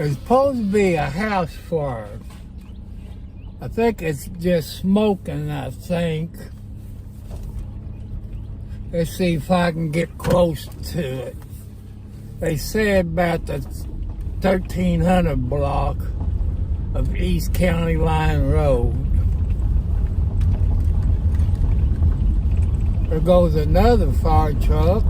There's supposed to be a house fire. I think it's just smoking, I think. Let's see if I can get close to it. They said about the 1300 block of East County Line Road. There goes another fire truck.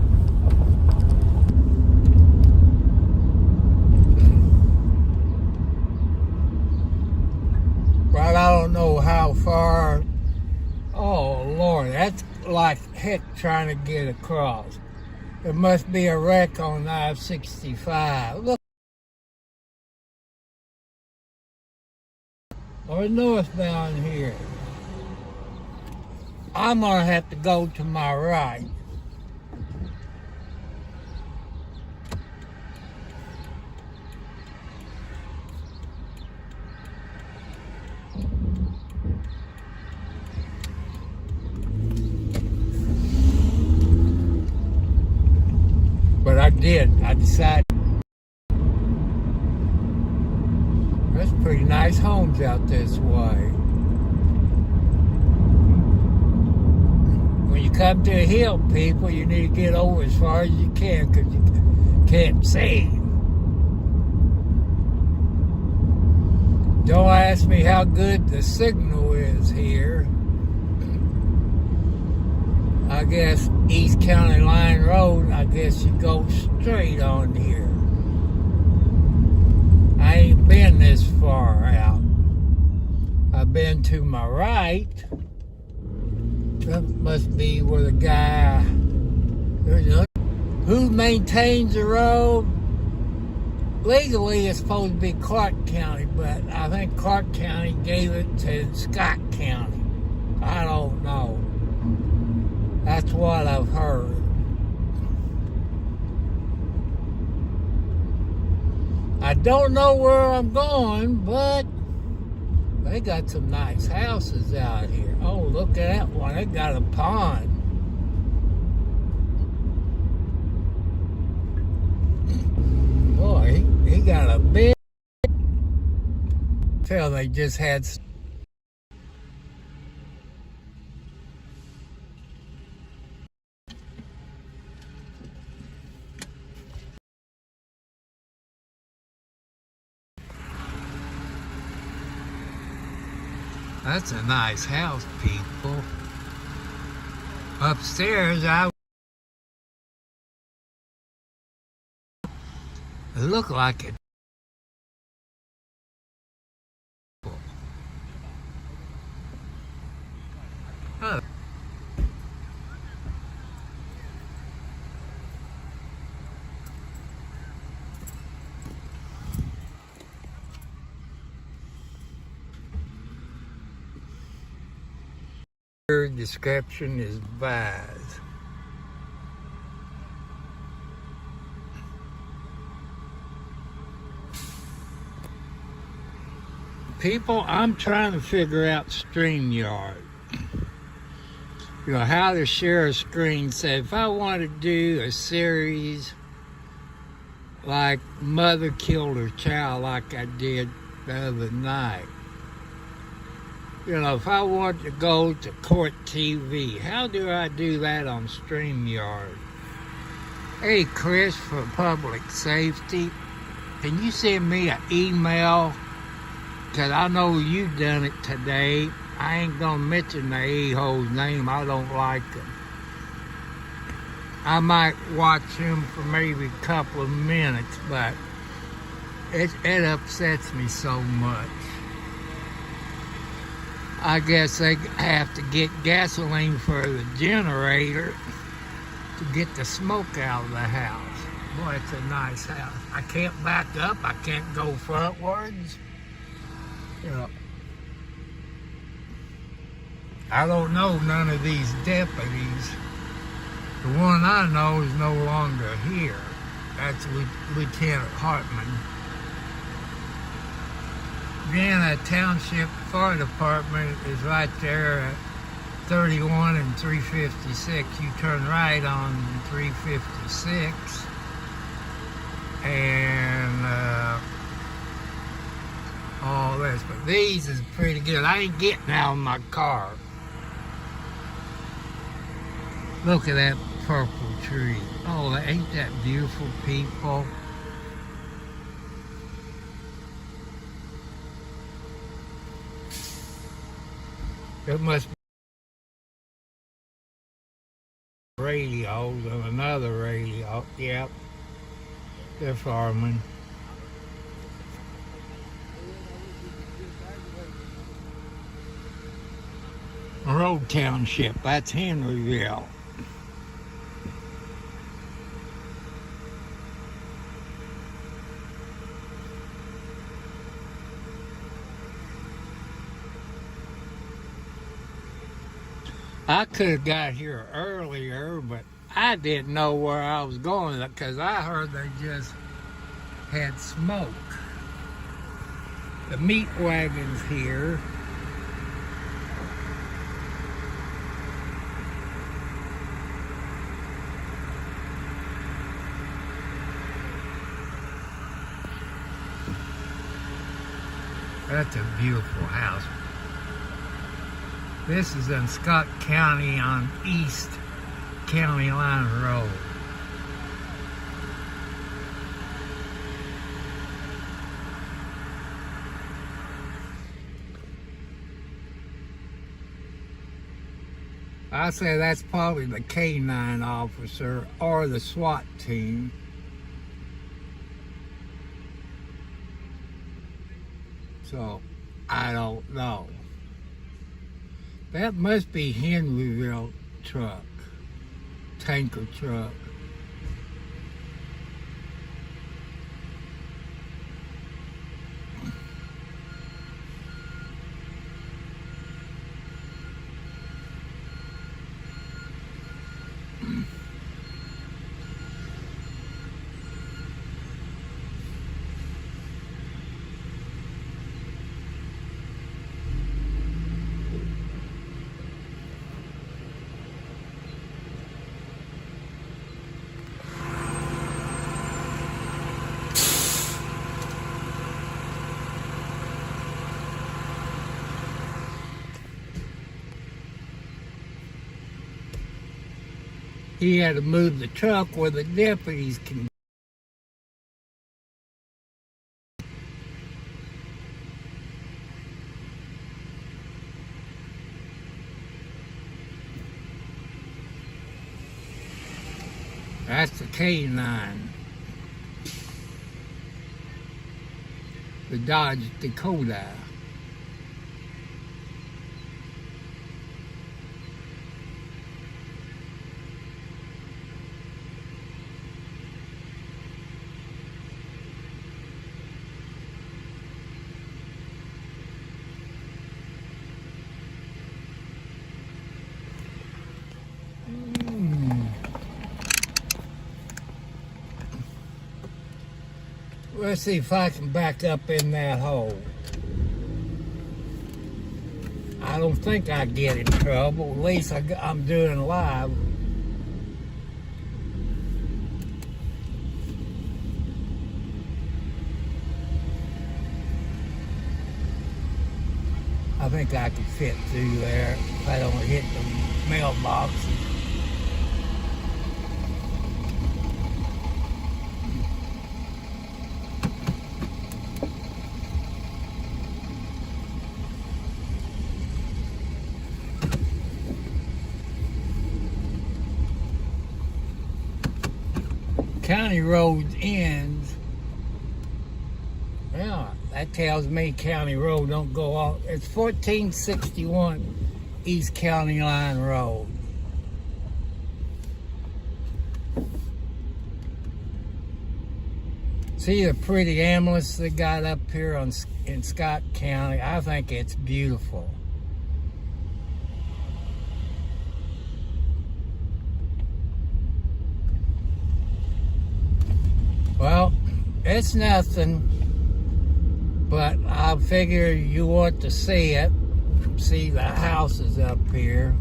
But I don't know how far. Oh Lord, that's like heck trying to get across. There must be a wreck on I-65. Look. Or northbound here. I'm gonna have to go to my right. But I decided. There's pretty nice homes out this way. When you come to a hill, people, you need to get over as far as you can because you can't see. Don't ask me how good the signal is here. I guess East County Line Road, I guess you go straight on here. I ain't been this far out. I've been to my right. That must be where the guy... Who maintains the road? Legally, it's supposed to be Clark County, but I think Clark County gave it to Scott County. I don't know. That's what I've heard. I don't know where I'm going, but they got some nice houses out here. Oh, look at that one. They got a pond. Boy, he got a big... Tell they just had... That's a nice house, people. Upstairs, it looked like it. Huh. Description is advised. People, I'm trying to figure out StreamYard. You know, how to share a screen. Say, if I want to do a series like Mother Killed Her Child, like I did the other night. You know, if I want to go to Court TV, how do I do that on StreamYard? Hey, Chris for Public Safety, can you send me an email? Because I know you done it today. I ain't going to mention the a-hole's name. I don't like him. I might watch him for maybe a couple of minutes, but it upsets me so much. I guess they have to get gasoline for the generator to get the smoke out of the house. Boy, it's a nice house. I can't back up. I can't go frontwards. You know, I don't know none of these deputies. The one I know is no longer here. That's Lieutenant Hartman. Vienna Township Fire Department is right there at 31 and 356. You turn right on 356. And all this, but these is pretty good. I ain't getting out of my car. Look at that purple tree. Oh, ain't that beautiful, people? It must be radios and another radio. Yep, they're farming. Road Township, that's Henryville. I could have got here earlier, but I didn't know where I was going because I heard they just had smoke. The meat wagon's here. That's a beautiful house. This is in Scott County on East County Line Road. I say that's probably the K-9 officer or the SWAT team. So, I don't know. That must be Henryville truck, tanker truck. He had to move the truck where the deputies can. That's the K-9. The Dodge Dakota. Let's see if I can back up in that hole. I don't think I get in trouble. At least I'm doing live. I think I can fit through there if I don't hit the mailbox. County road ends. Yeah, that tells me county road don't go off. It's 1461 East County Line Road. See the pretty ambulance they got up here in Scott County? I think it's beautiful. Well, it's nothing, but I figure you want to see it. See the houses up here.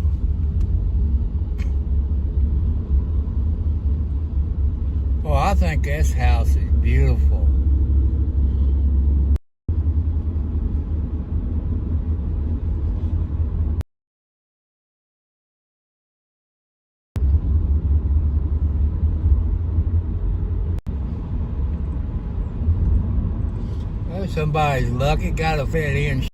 Well, I think this house is beautiful. Somebody's lucky, got a fit in.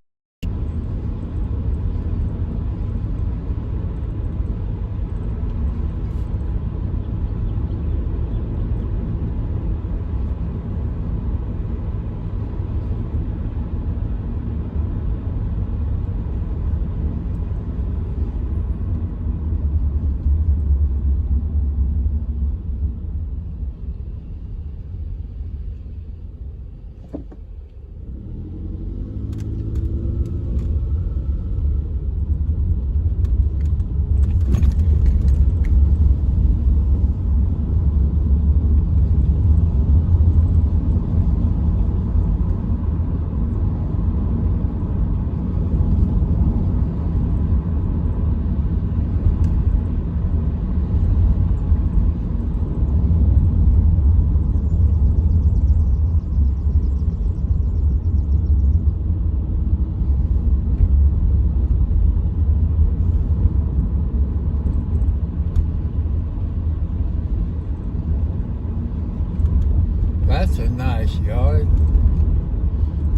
That's a nice yard.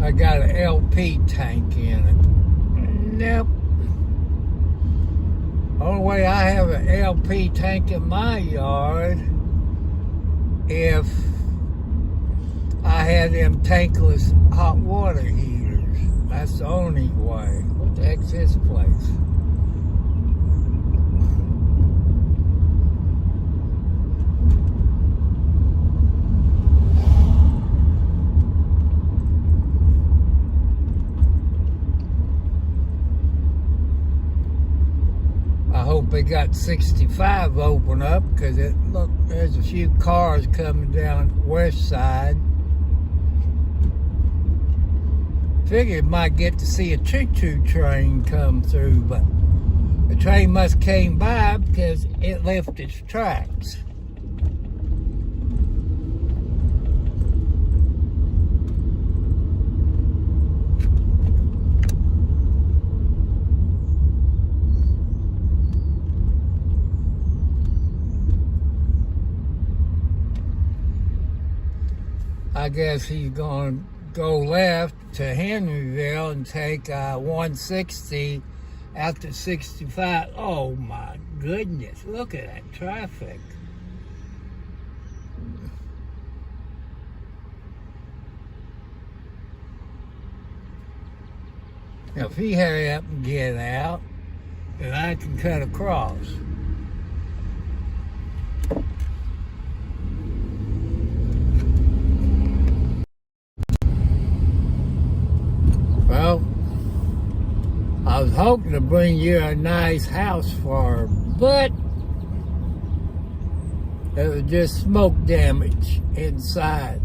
I got an LP tank in it. Nope. Only way I have an LP tank in my yard if I had them tankless hot water heaters. That's the only way. What the heck's this place? I hope they got 65 open up, because look, there's a few cars coming down west side. Figured might get to see a choo-choo train come through, but the train must came by because it left its tracks. I guess he's going to go left to Henryville and take 160 out to 65. Oh my goodness, look at that traffic. Now, if he hurry up and get out, then I can cut across. Well, I was hoping to bring you a nice house for her, but it was just smoke damage inside.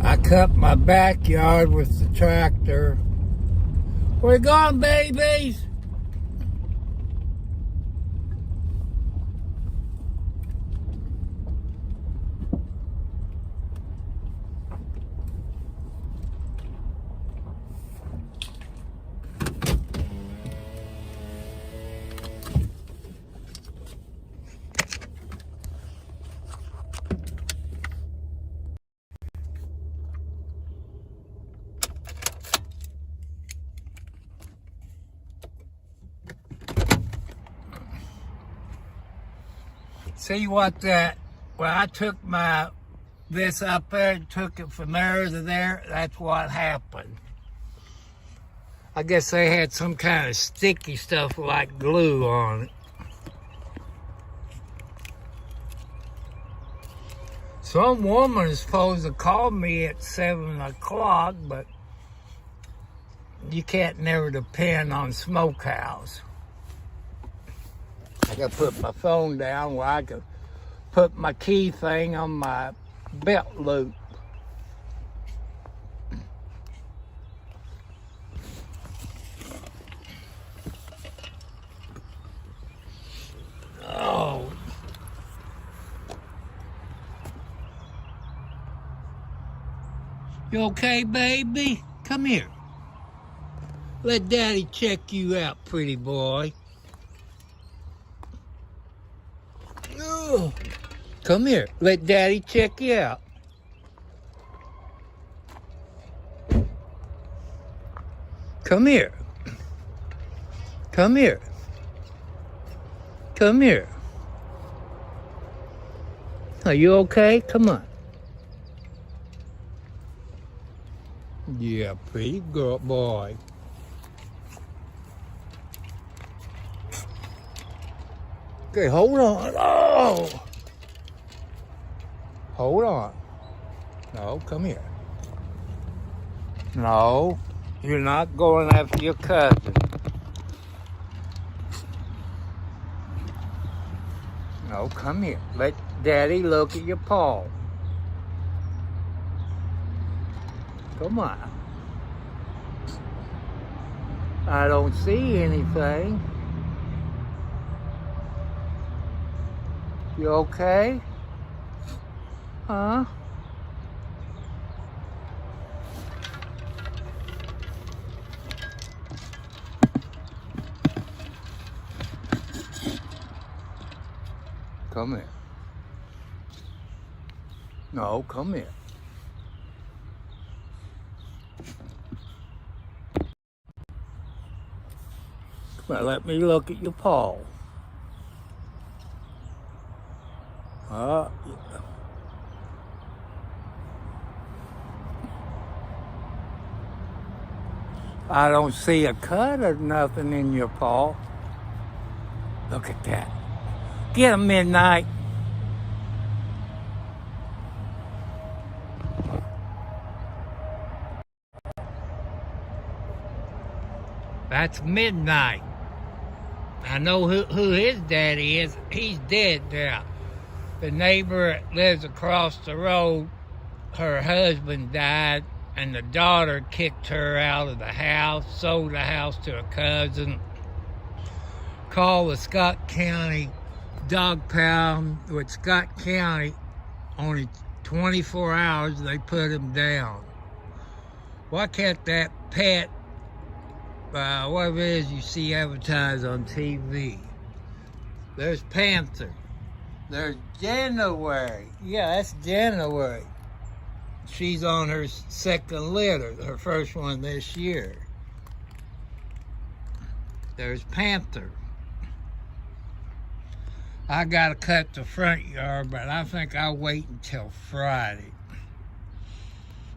I cut my backyard with the tractor. Where you going, babies? See what that, well, I took this up there and took it from there to there. That's what happened. I guess they had some kind of sticky stuff like glue on it. Some woman is supposed to call me at 7 o'clock, but you can't never depend on Smokehouse. I gotta put my phone down where I can put my key thing on my belt loop. You okay, baby? Come here. Let Daddy check you out, pretty boy. Ugh. Come here. Let Daddy check you out. Come here. Come here. Come here. Are you okay? Come on. Yeah, pretty girl boy. Okay, hold on. Oh! Hold on. No, come here. No, you're not going after your cousin. No, come here. Let Daddy look at your paw. Come on. I don't see anything. You okay? Huh? Come here. No, come here. Come on, let me look at your paw. Yeah. I don't see a cut or nothing in your paw. Look at that. Get him, Midnight. That's Midnight. I know who his daddy is. He's dead now. The neighbor that lives across the road, her husband died, and the daughter kicked her out of the house, sold the house to a cousin, called the Scott County dog pound. With Scott County, only 24 hours, they put him down. Why can't that pet, whatever it is you see advertised on TV? There's Panther. There's January. Yeah, that's January. She's on her second litter, her first one this year. There's Panther. I gotta cut the front yard, but I think I'll wait until Friday.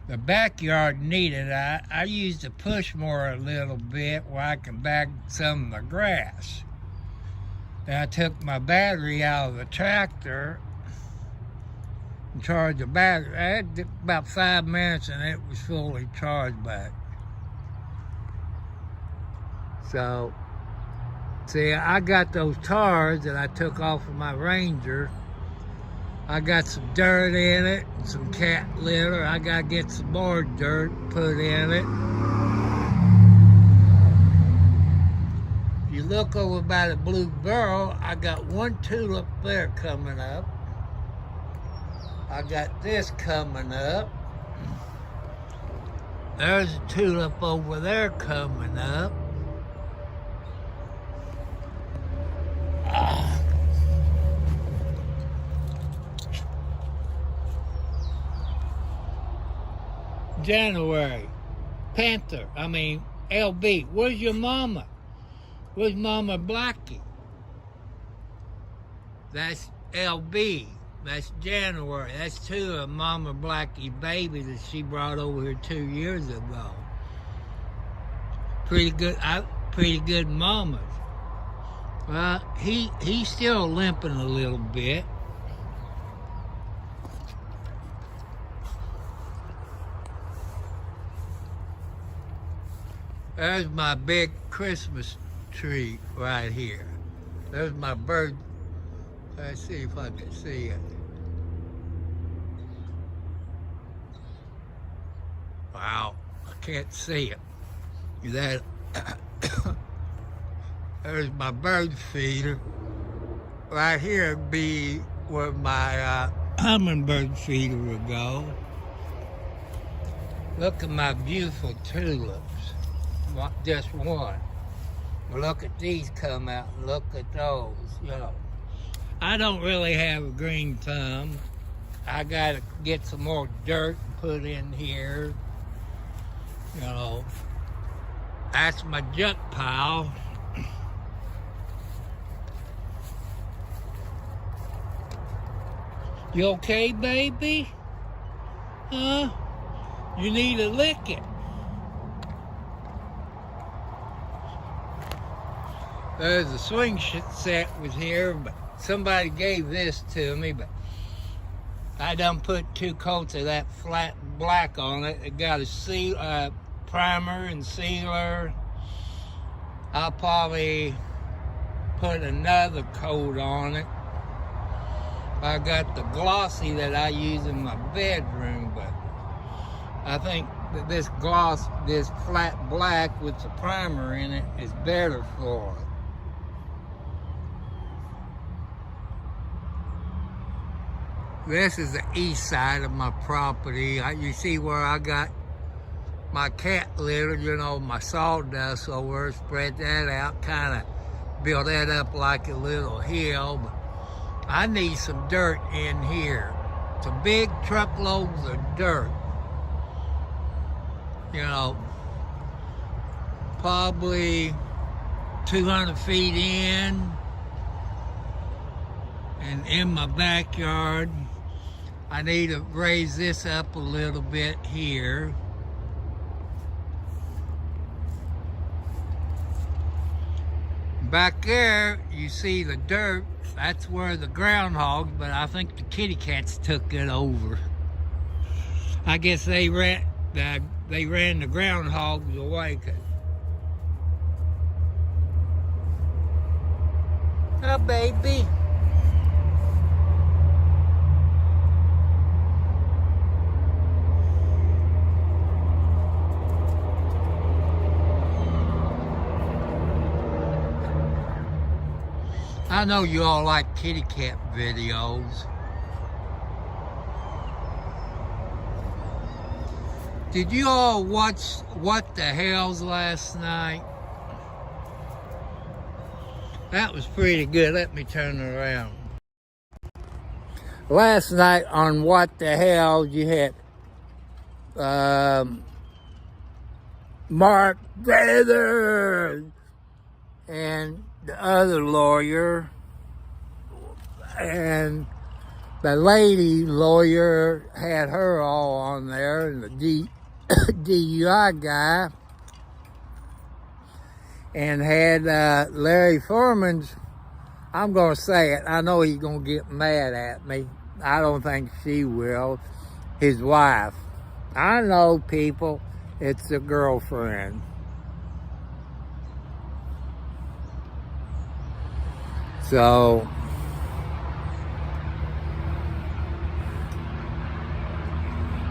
The backyard needed. I used the push mower a little bit where I can bag some of the grass. And I took my battery out of the tractor and charged the battery. I had about 5 minutes and it was fully charged back. So, see, I got those tires that I took off of my Ranger. I got some dirt in it, some cat litter. I gotta get some more dirt put in it. If you look over by the blue barrel, I got one tulip there coming up. I got this coming up. There's a tulip over there coming up. January. Panther. LB. Where's your mama? Where's Mama Blackie? That's LB. That's January. That's two of Mama Blackie babies that she brought over here 2 years ago. Pretty good mamas. Well, he's still limping a little bit. There's my big Christmas tree right here. There's my bird. Let's see if I can see it. Wow, I can't see it. That there's my bird feeder. Right here would be where my hummingbird feeder would go. Look at my beautiful tulips. Just one. Look at these come out. Look at those. You know, I don't really have a green thumb. I gotta get some more dirt put in here. You know, that's my junk pile. You okay, baby? Huh? You need to lick it. There's a swing set with here, but somebody gave this to me, but I done put 2 coats of that flat black on it. It got a primer and sealer. I'll probably put another coat on it. I got the glossy that I use in my bedroom, but I think that this flat black with the primer in it is better for it. This is the east side of my property. You see where I got my cat litter, you know, my sawdust over, spread that out, kind of build that up like a little hill. But I need some dirt in here. Some big truckloads of dirt. You know, probably 200 feet in. And in my backyard, I need to raise this up a little bit here. Back there, you see the dirt. That's where the groundhogs, but I think the kitty cats took it over. I guess they ran the groundhogs away. Oh, baby. I know you all like kitty cat videos. Did you all watch What the Hell's last night? That was pretty good. Let me turn it around. Last night on What the Hell, you had Mark Feather and the other lawyer, and the lady lawyer had her all on there, and the DUI guy, and had Larry Foreman's, I'm going to say it, I know he's going to get mad at me. I don't think she will. His wife. I know, people, it's a girlfriend. So,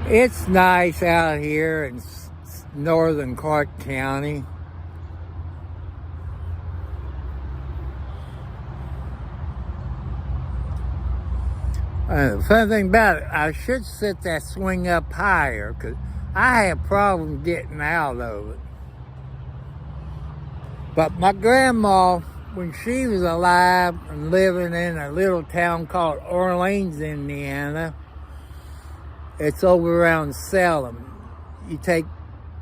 it's nice out here in northern Clark County. The funny thing about it, I should set that swing up higher because I have problems getting out of it. But my grandma, when she was alive and living in a little town called Orleans, Indiana, it's over around Salem. You take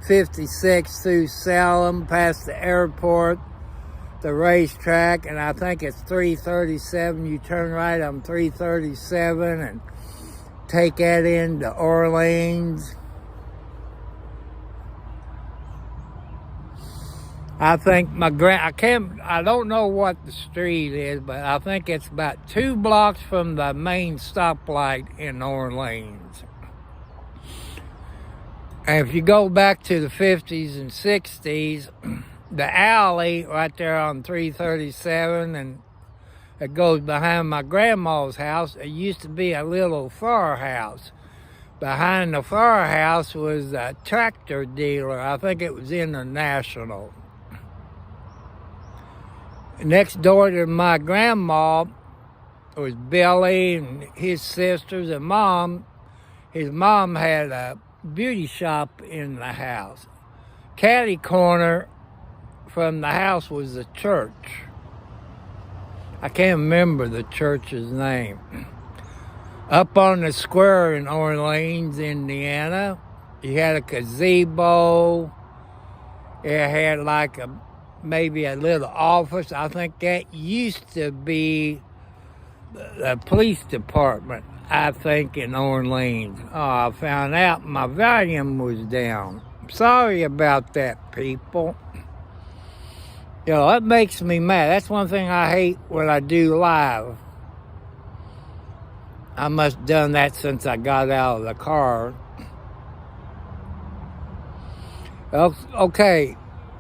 56 through Salem, past the airport, the racetrack, and I think it's 337. You turn right on 337 and take that into Orleans. I think I don't know what the street is, but I think it's about 2 blocks from the main stoplight in Orleans. And if you go back to the 50s and 60s, the alley right there on 337, and it goes behind my grandma's house, it used to be a little farmhouse. Behind the farmhouse was a tractor dealer. I think it was International. Next door to my grandma was Billy and his sisters and mom. His mom had a beauty shop in the house. Catty corner from the house was the church. I can't remember the church's name. Up on the square in Orleans, Indiana, you had a gazebo. It had like maybe a little office. I think that used to be the police department, I think, in Orleans. Oh, I found out my volume was down. Sorry about that, people. You know, that makes me mad. That's one thing I hate when I do live. I must have done that since I got out of the car. Okay,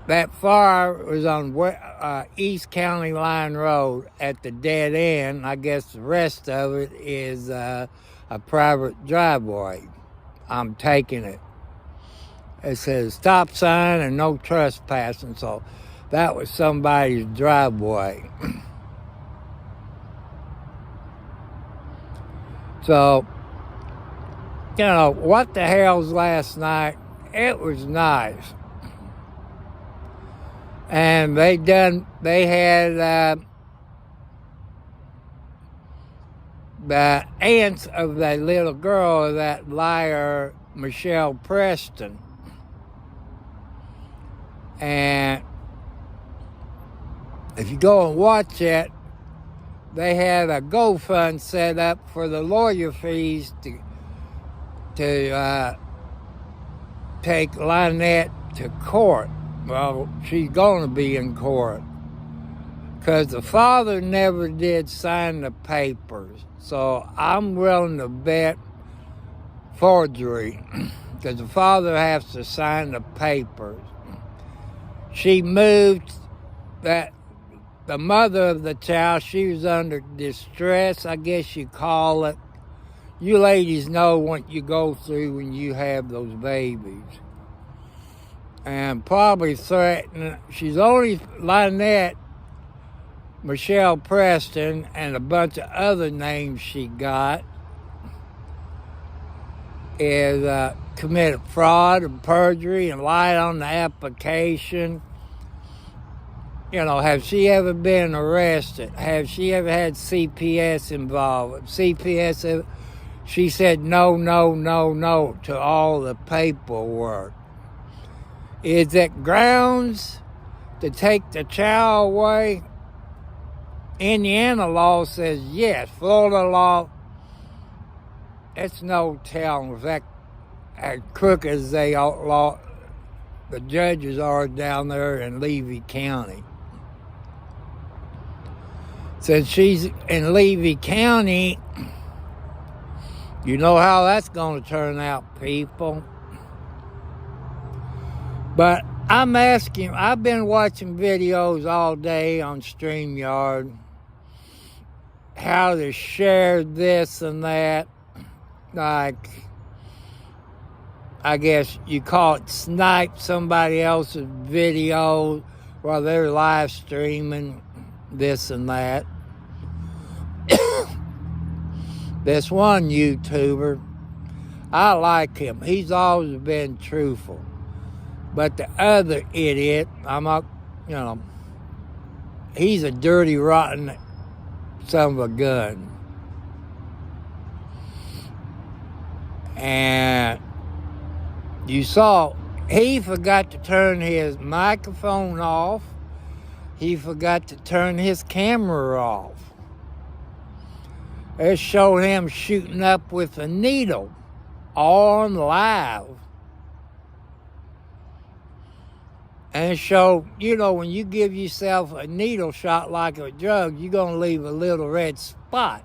that fire was on East County Line Road at the dead end. I guess the rest of it is a private driveway. I'm taking it. It says stop sign and no trespassing, so that was somebody's driveway. So, you know, what the hell's last night? It was nice. And they had the aunts of that little girl, that liar, Michelle Preston. And if you go and watch it, they had a GoFund set up for the lawyer fees to take Lynette to court. Well, she's going to be in court because the father never did sign the papers. So I'm willing to bet forgery because the father has to sign the papers. She moved that. The mother of the child, she was under distress, I guess you call it. You ladies know what you go through when you have those babies. And probably threatened, she's only Lynette, Michelle Preston, and a bunch of other names she got, is committed fraud and perjury and lied on the application. You know, have she ever been arrested? Have she ever had CPS involved? CPS, she said no to all the paperwork. Is it grounds to take the child away? Indiana law says yes. Florida law, it's no telling if that as crooked as they outlaw the judges are down there in Levy County. Since she's in Levy County, you know how that's going to turn out, people. But I'm asking, I've been watching videos all day on StreamYard, how to share this and that. Like, I guess you call it snipe somebody else's video while they're live streaming this and that. This one YouTuber, I like him. He's always been truthful. But the other idiot, he's a dirty, rotten son of a gun. And you saw, he forgot to turn his microphone off. He forgot to turn his camera off. It showed him shooting up with a needle on live. And it showed, when you give yourself a needle shot like a drug, you're going to leave a little red spot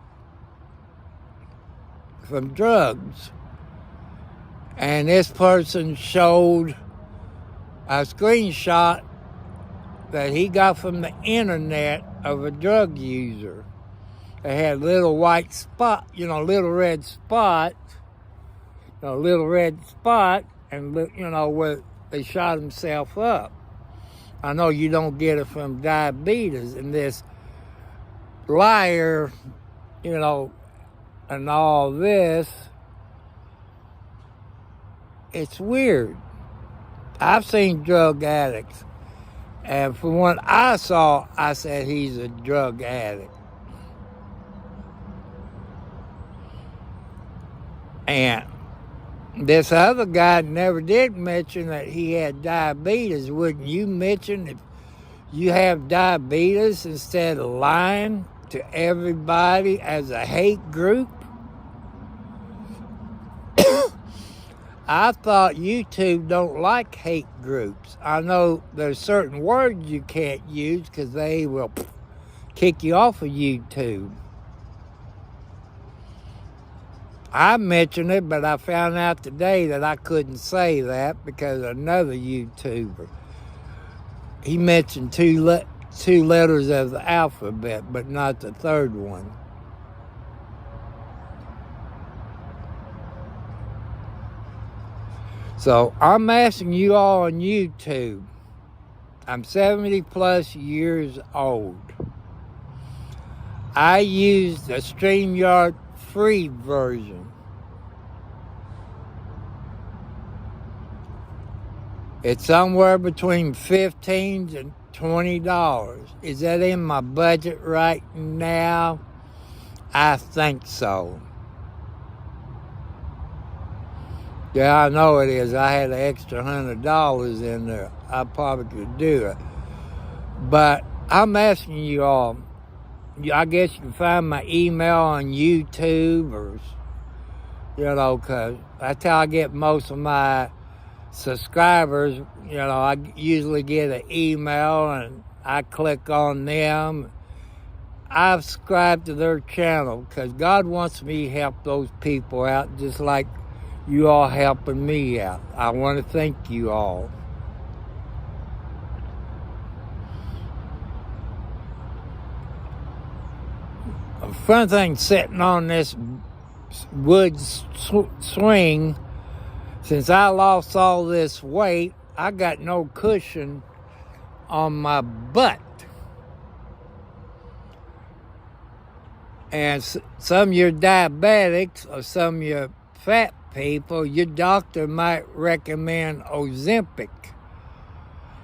from drugs. And this person showed a screenshot that he got from the internet of a drug user. They had little white spot, little red spot, and, where they shot himself up. I know you don't get it from diabetes, and this liar, and all this, It's weird. I've seen drug addicts, and from what I saw, I said he's a drug addict. And this other guy never did mention that he had diabetes. Wouldn't you mention if you have diabetes instead of lying to everybody as a hate group? I thought YouTube don't like hate groups. I know there's certain words you can't use because they will kick you off of YouTube. I mentioned it, but I found out today that I couldn't say that because another YouTuber, he mentioned two letters of the alphabet, but not the third one. So I'm asking you all on YouTube. I'm 70 plus years old. I use the StreamYard free version. It's somewhere between $15 and $20. Is that in my budget right now? I think so. Yeah, I know it is. I had an extra $100 in there. I probably could do it. But I'm asking you all, I guess you can find my email on YouTube or, because that's how I get most of my subscribers. I usually get an email and I click on them. I've subscribed to their channel because God wants me to help those people out just like you all helping me out. I want to thank you all. A fun thing sitting on this wood swing, since I lost all this weight, I got no cushion on my butt. And some of your diabetics or some of your fat people, your doctor might recommend Ozempic.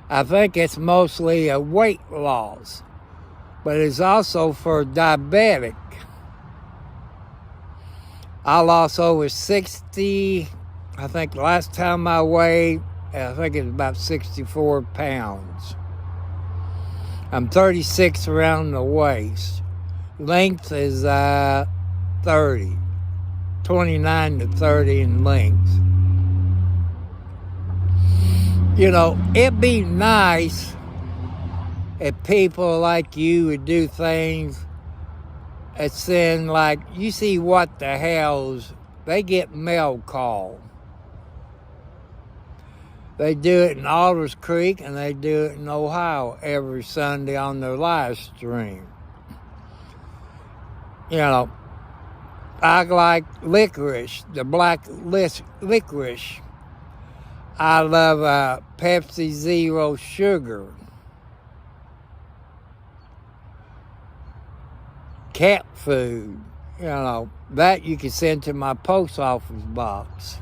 I think it's mostly a weight loss, but it's also for diabetic. I lost over 60, I think last time I weighed, I think it was about 64 pounds. I'm 36 around the waist. Length is 30. 29 to 30 in length. It'd be nice if people like you would do things and send, like, you see What the Hells, they get mail call. They do it in Alders Creek and they do it in Ohio every Sunday on their live stream. I like licorice, the black licorice. I love Pepsi Zero Sugar. Cat food, that you can send to my post office box.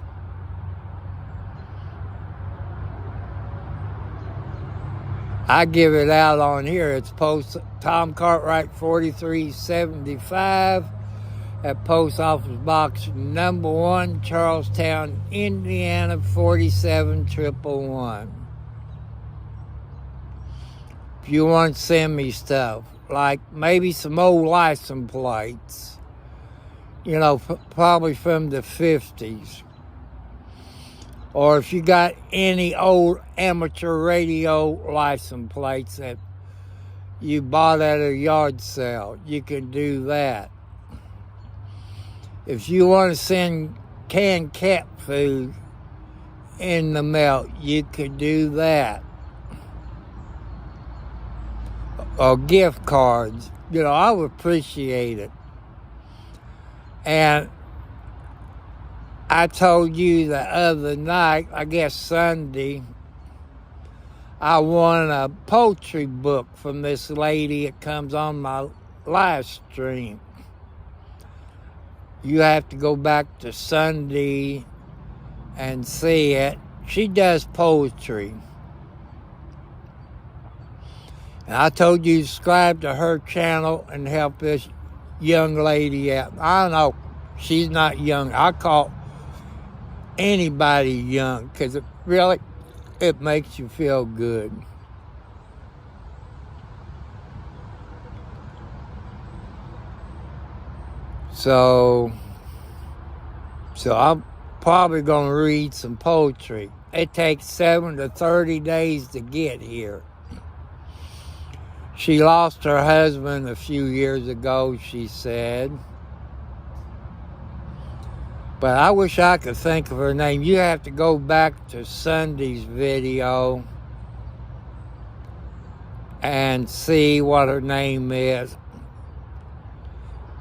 I give it out on here. It's Tom Cartwright 4375 at Post Office Box number 1, Charlestown, Indiana 47111. If you want to send me stuff, like maybe some old license plates, probably from the 50s. Or if you got any old amateur radio license plates that you bought at a yard sale, you can do that. If you want to send canned cat food in the mail, you could do that. Or gift cards, I would appreciate it. And I told you the other night, I guess Sunday, I won a poetry book from this lady that comes on my live stream. You have to go back to Sunday and see it. She does poetry. And I told you to subscribe to her channel and help this young lady out. I know she's not young. I call anybody young because it makes you feel good. So I'm probably going to read some poetry. It takes 7 to 30 days to get here. She lost her husband a few years ago, she said. But I wish I could think of her name. You have to go back to Sunday's video and see what her name is.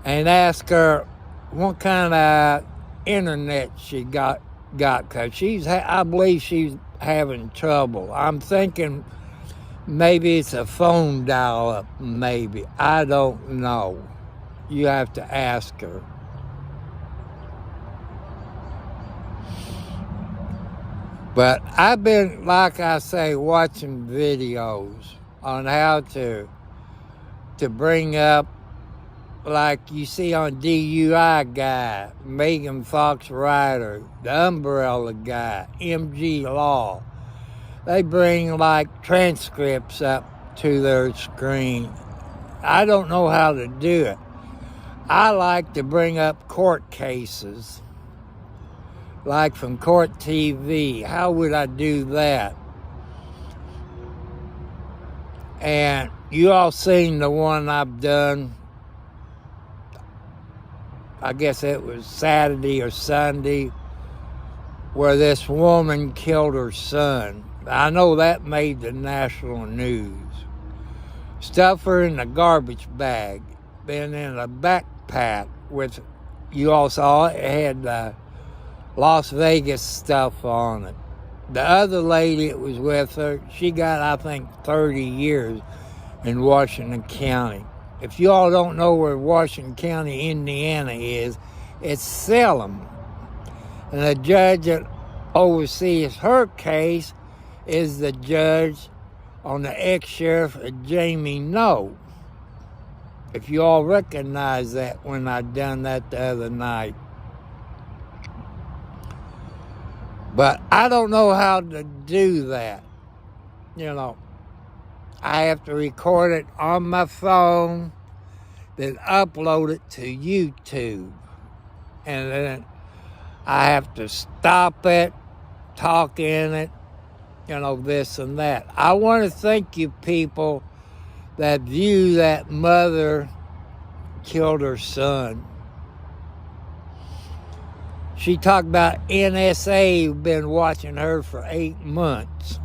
And ask her what kind of internet she got because I believe she's having trouble. I'm thinking maybe it's a phone dial-up, maybe. I don't know. You have to ask her. But I've been, like I say, watching videos on how to bring up, like you see on DUI guy, Megan Fox Ryder, the Umbrella guy, MG Law. They bring like transcripts up to their screen. I don't know how to do it. I like to bring up court cases, like from Court TV. How would I do that? And you all seen the one I've done. I guess it was Saturday or Sunday, where this woman killed her son. I know that made the national news. Stuff her in a garbage bag, then in a backpack with, you all saw it, it had Las Vegas stuff on it. The other lady that was with her, she got, I think, 30 years in Washington County. If you all don't know where Washington County, Indiana is, it's Salem. And the judge that oversees her case is the judge on the ex-sheriff of Jamie No. If you all recognize that when I done that the other night. But I don't know how to do that. You know, I have to record it on my phone, then upload it to YouTube. And then I have to stop it, talk in it, this and that. I want to thank you people that view that mother killed her son. She talked about NSA been watching her for 8 months.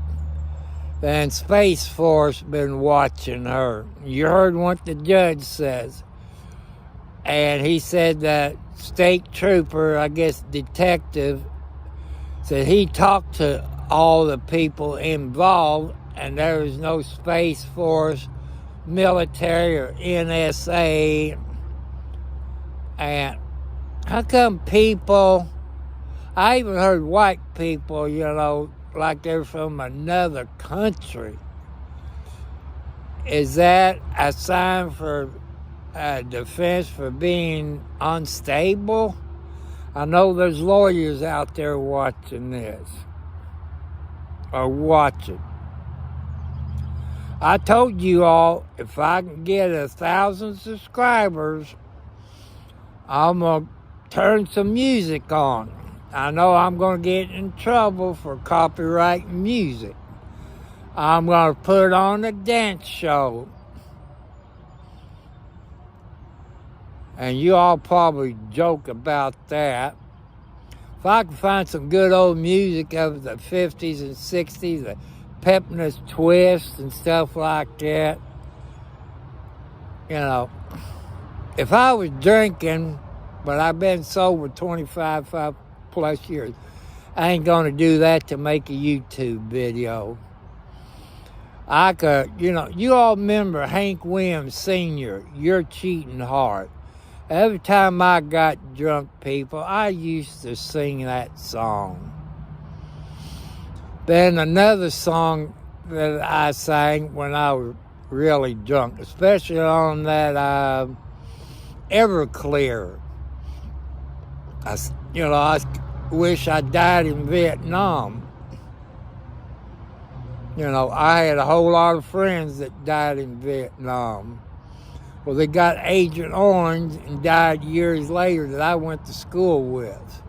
And Space Force been watching her. You heard what the judge says. And he said that state trooper, I guess detective, said he talked to all the people involved and there was no Space Force, military, or NSA. And how come people, I even heard white people, like they're from another country. Is that a sign for defense for being unstable? I know there's lawyers out there watching this. Or watching. I told you all, if I can get 1,000 subscribers, I'm going to turn some music on. I know I'm going to get in trouble for copyright music. I'm going to put on a dance show. And you all probably joke about that. If I can find some good old music of the 50s and 60s, the Pepin's Twist and stuff like that, if I was drinking, but I've been sober 25 plus years, I ain't gonna do that to make a YouTube video. I could, you all remember Hank Williams Sr., Your Cheating Heart. Every time I got drunk, people, I used to sing that song. Then another song that I sang when I was really drunk, especially on that Everclear. I wish I died in Vietnam. I had a whole lot of friends that died in Vietnam. Well, they got Agent Orange and died years later that I went to school with.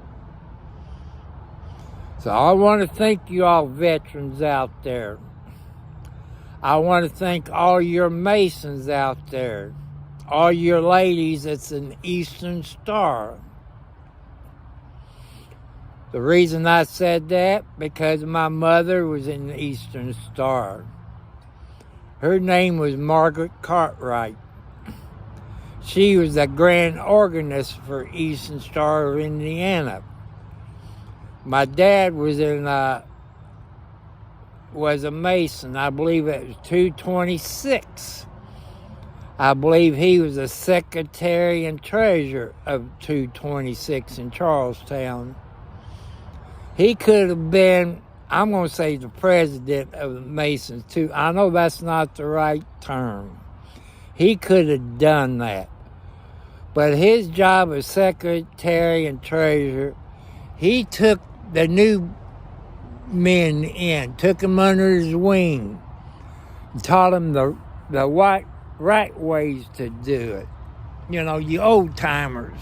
So I want to thank you all veterans out there. I want to thank all your Masons out there. All your ladies that's an Eastern Star. The reason I said that, because my mother was in the Eastern Star. Her name was Margaret Cartwright. She was the grand organist for Eastern Star of Indiana. My dad was a Mason. I believe it was 226. I believe he was the secretary and treasurer of 226 in Charlestown. He could have been, I'm going to say, the president of the Masons too. I know that's not the right term. He could have done that. But his job as secretary and treasurer, he took the new men in, took them under his wing, and taught them the right ways to do it. You old timers.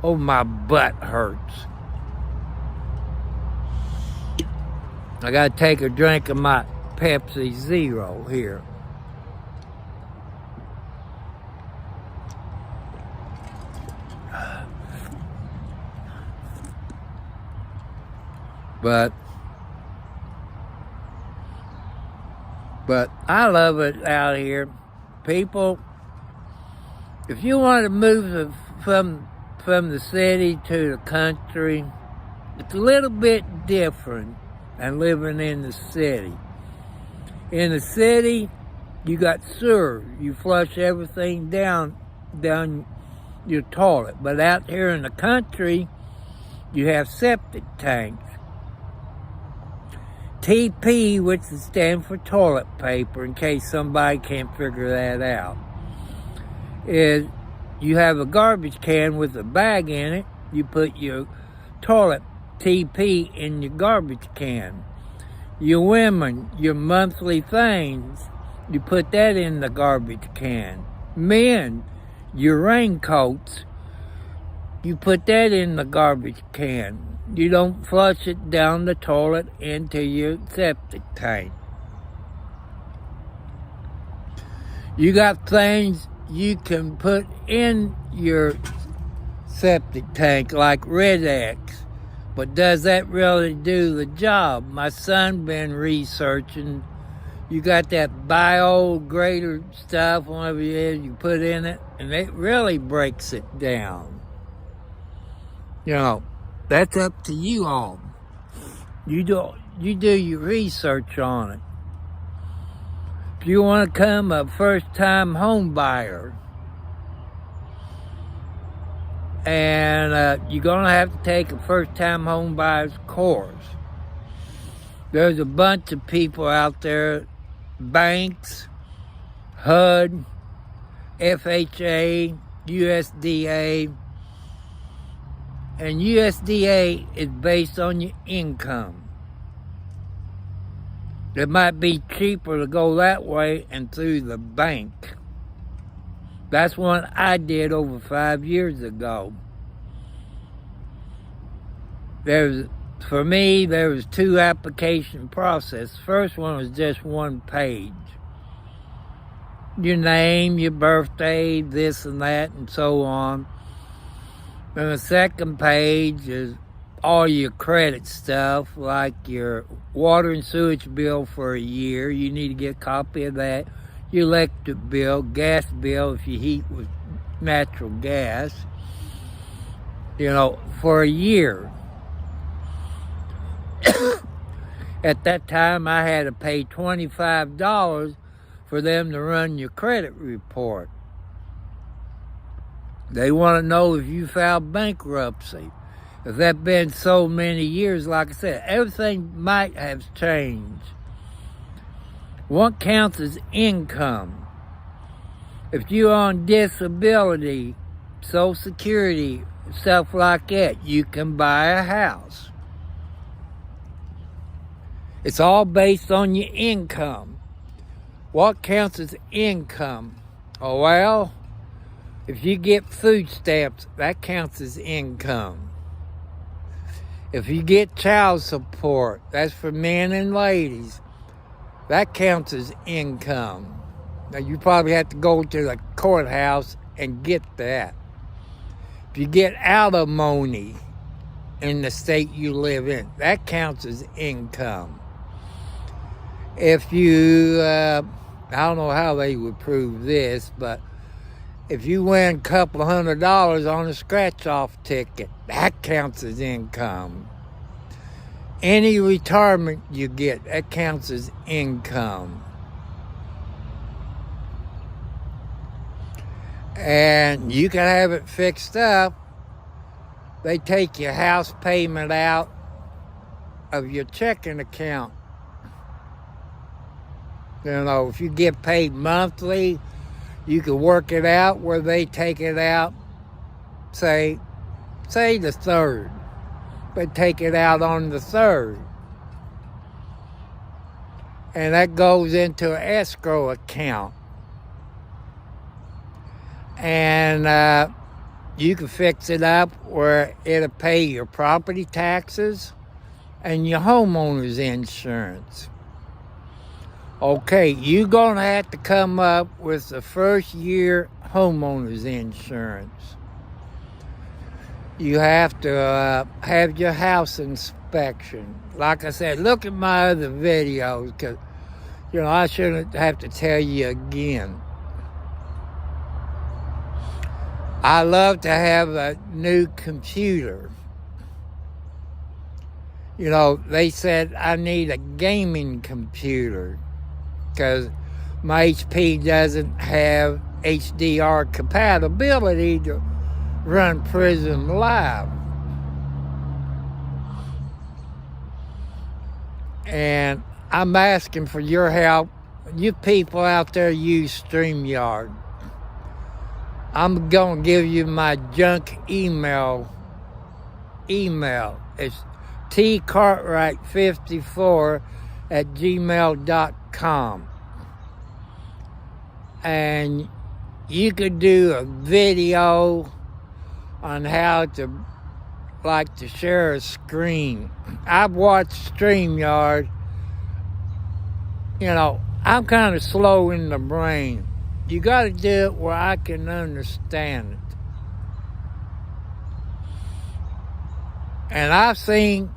Oh, my butt hurts. I got to take a drink of my Pepsi Zero here. But I love it out here. People, if you want to move from the city to the country, it's a little bit different than living in the city. In the city, you got sewer. You flush everything down your toilet. But out here in the country, you have septic tanks. TP, which stands for toilet paper, in case somebody can't figure that out, is you have a garbage can with a bag in it. You put your toilet TP in your garbage can. Your women, your monthly things, you put that in the garbage can. Men, your raincoats, you put that in the garbage can. You don't flush it down the toilet into your septic tank. You got things you can put in your septic tank like Red X, but does that really do the job? My son been researching. You got that biodegrader stuff, whatever it is, you put in it, and it really breaks it down. That's up to you all. You do your research on it. If you want to become a first-time home buyer, and you're going to have to take a first-time home buyer's course. There's a bunch of people out there, banks, HUD, FHA, USDA, and USDA is based on your income. It might be cheaper to go that way and through the bank. That's what I did over 5 years ago. For me, there was 2 application process. First one was just 1 page. Your name, your birthday, this and that, and so on. And the second page is all your credit stuff, like your water and sewage bill for a year. You need to get a copy of that. Your electric bill, gas bill if you heat with natural gas, for a year. At that time, I had to pay $25 for them to run your credit report. They want to know if you filed bankruptcy. That's been so many years, like I said, everything might have changed. What counts as income? If you're on disability, Social Security, stuff like that, you can buy a house. It's all based on your income. What counts as income? Oh, well, if you get food stamps, that counts as income. If you get child support, that's for men and ladies, that counts as income. Now, you probably have to go to the courthouse and get that. If you get alimony in the state you live in, that counts as income. If you, I don't know how they would prove this, but if you win a couple $100 on a scratch-off ticket, that counts as income. Any retirement you get, that counts as income. And you can have it fixed up. They take your house payment out of your checking account. You know, if you get paid monthly, you can work it out where they take it out, say the 3rd. But take it out on the 3rd. And that goes into an escrow account. And you can fix it up where it'll pay your property taxes and your homeowner's insurance. Okay, you're going to have to come up with the first year homeowner's insurance. You have to have your house inspection. Like I said, look at my other videos, because, you know, I shouldn't have to tell you again. I love to have a new computer. You know, they said I need a gaming computer because my HP doesn't have HDR compatibility to run Prism Live. And I'm asking for your help. You people out there use StreamYard. I'm going to give you my junk email. It's tcartwright54@gmail.com. And you could do a video on how to share a screen. I've watched StreamYard. You know, I'm kind of slow in the brain. You got to do it where I can understand it. And I've seen,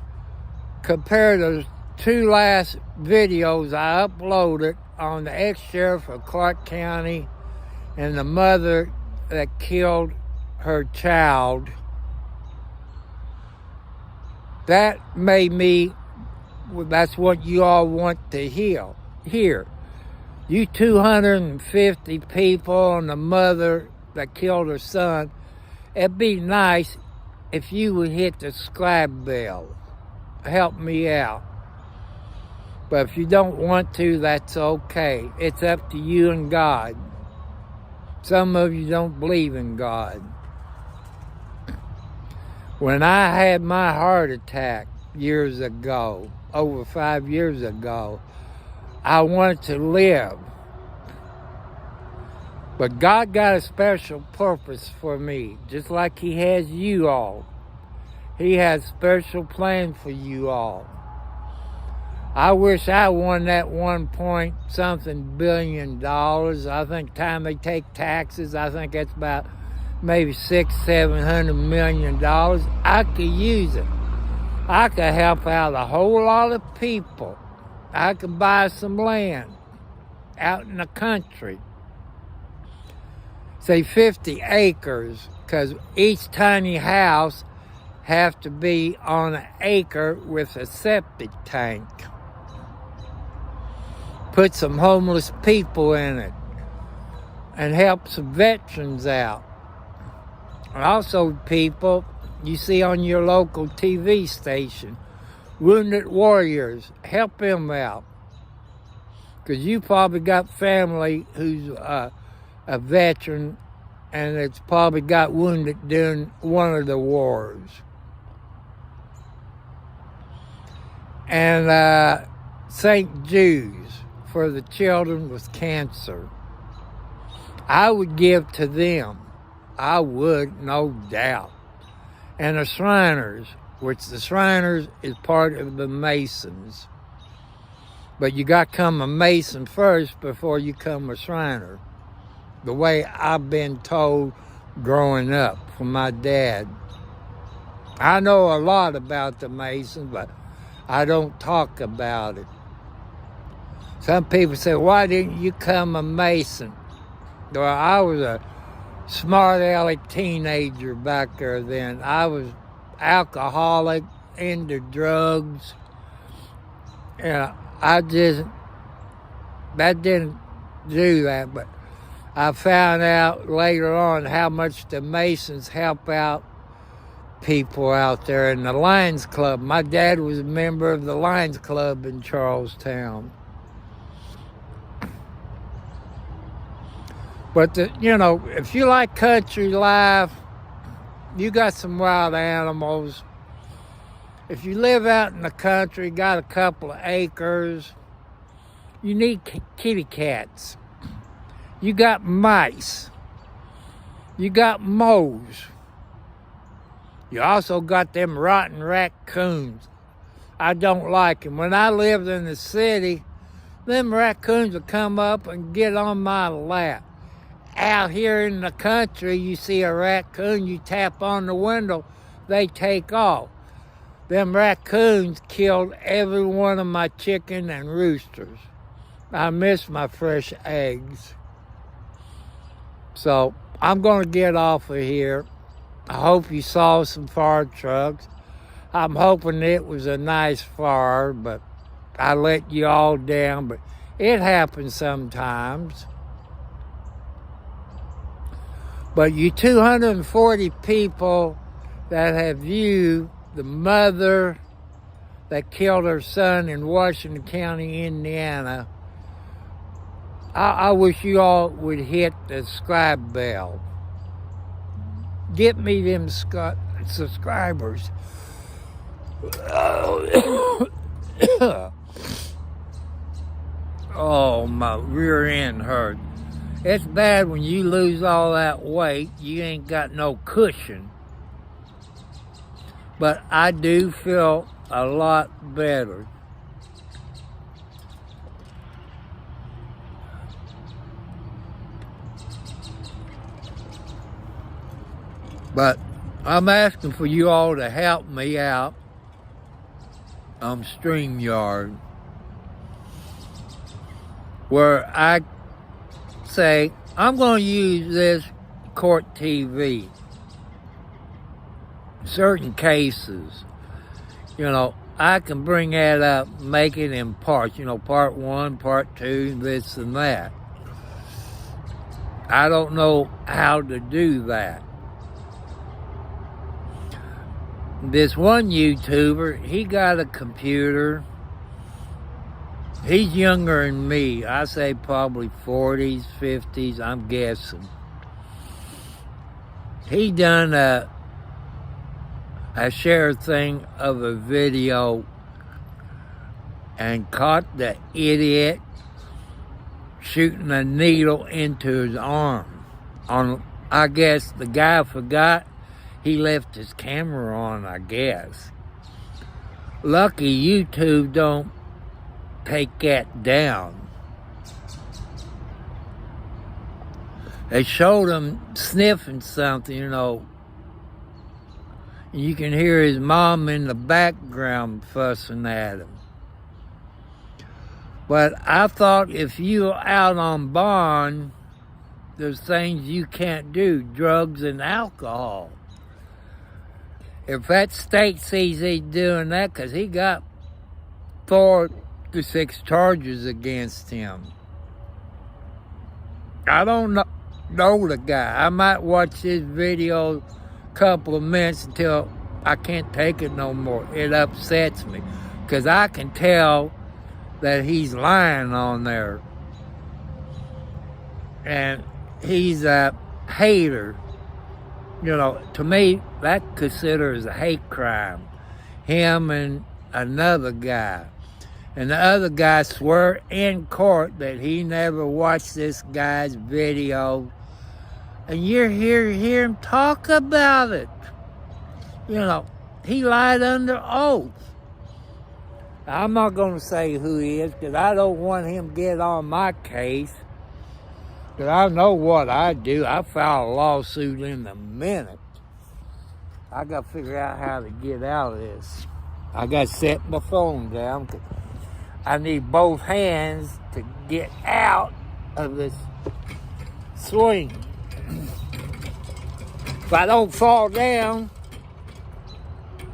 compared to 2 last videos I uploaded on the ex-sheriff of Clark County and the mother that killed her child, that made me, that's what you all want to hear. You 250 people and the mother that killed her son, it'd be nice if you would hit the subscribe bell. Help me out. But if you don't want to, that's okay. It's up to you and God. Some of you don't believe in God. When I had my heart attack years ago, over 5 years ago, I wanted to live. But God got a special purpose for me, just like He has you all. He has a special plan for you all. I wish I won that 1-point-something billion. I think time they take taxes, I think that's about maybe $600-700 million. I could use it. I could help out a whole lot of people. I could buy some land out in the country. Say 50 acres, because each tiny house have to be on an acre with a septic tank. Put some homeless people in it and help some veterans out. And also people you see on your local TV station. Wounded warriors, help them out. Because you probably got family who's a veteran and it's probably got wounded during one of the wars. And St. Jude's for the children with cancer. I would give to them. I would, no doubt. And the Shriners, which the Shriners is part of the Masons. But you got to come a Mason first before you come a Shriner. The way I've been told growing up from my dad. I know a lot about the Masons, but I don't talk about it. Some people say, why didn't you come a Mason? Well, I was a smart aleck teenager back there then. I was alcoholic, into drugs, and that didn't do that, but I found out later on how much the Masons help out people out there in the Lions Club. My dad was a member of the Lions Club in Charlestown. But, if you like country life, you got some wild animals. If you live out in the country, got a couple of acres, you need kitty cats. You got mice. You got moles. You also got them rotten raccoons. I don't like them. When I lived in the city, them raccoons would come up and get on my lap. Out here in the country, you see a raccoon, you tap on the window, they take off. Them raccoons killed every one of my chicken and roosters. I miss my fresh eggs. So I'm going to get off of here. I hope you saw some fire trucks. I'm hoping it was a nice fire, but I let you all down. But it happens sometimes. But you 240 people that have viewed the mother that killed her son in Washington County, Indiana, I wish you all would hit the subscribe bell. Get me them subscribers. Oh, my rear end hurt. It's bad when you lose all that weight, you ain't got no cushion. But I do feel a lot better. But I'm asking for you all to help me out on StreamYard, where I say, I'm going to use this court TV. Certain cases, I can bring that up, make it in parts, part 1, part 2, this and that. I don't know how to do that. This one YouTuber, he got a computer. He's younger than me. I say probably 40s, 50s, I'm guessing. He done a share thing of a video and caught the idiot shooting a needle into his arm. I guess the guy forgot he left his camera on, I guess. Lucky YouTube don't take that down. They showed him sniffing something, You can hear his mom in the background fussing at him. But I thought if you're out on bond, there's things you can't do, drugs and alcohol. If that state sees he's doing that, because he got 4 to 6 charges against him. I don't know the guy. I might watch his video couple of minutes until I can't take it no more. It upsets me because I can tell that he's lying on there. And he's a hater. You know, to me, that considers a hate crime. Him and another guy. And the other guy swore in court that he never watched this guy's video. And you're here to hear him talk about it. You know, he lied under oath. I'm not going to say who he is because I don't want him to get on my case. Because I know what I do. I file a lawsuit in a minute. I got to figure out how to get out of this. I got to set my phone down. I need both hands to get out of this swing. If I don't fall down,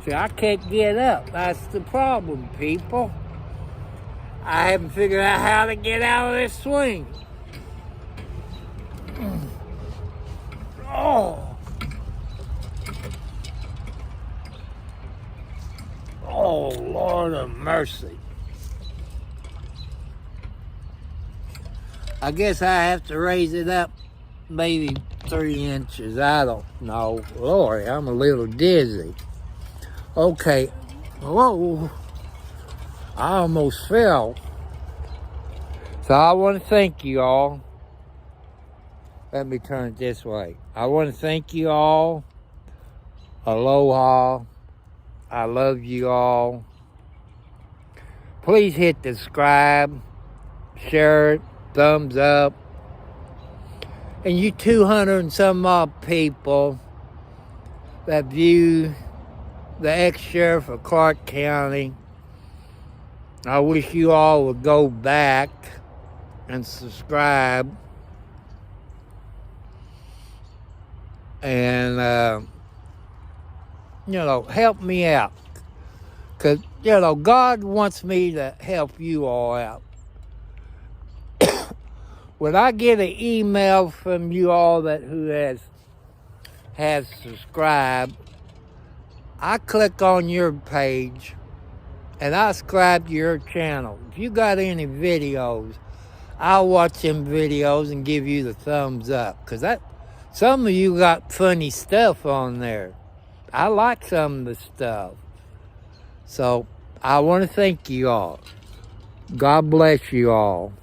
see, I can't get up. That's the problem, people. I haven't figured out how to get out of this swing. Oh. Oh, Lord of mercy. I guess I have to raise it up maybe 3 inches. I don't know. Lord, I'm a little dizzy. Okay. Whoa. I almost fell. So I want to thank you all. Let me turn it this way. I want to thank you all. Aloha. I love you all. Please hit the subscribe, share it, thumbs up. And you 200 and some odd people that view the ex-sheriff of Clark County, I wish you all would go back and subscribe. And, you know, help me out. Because, you know, God wants me to help you all out. When I get an email from you all that who has subscribed, I click on your page and I subscribe to your channel. If you got any videos, I'll watch them videos and give you the thumbs up. Because some of you got funny stuff on there. I like some of the stuff. So I want to thank you all. God bless you all.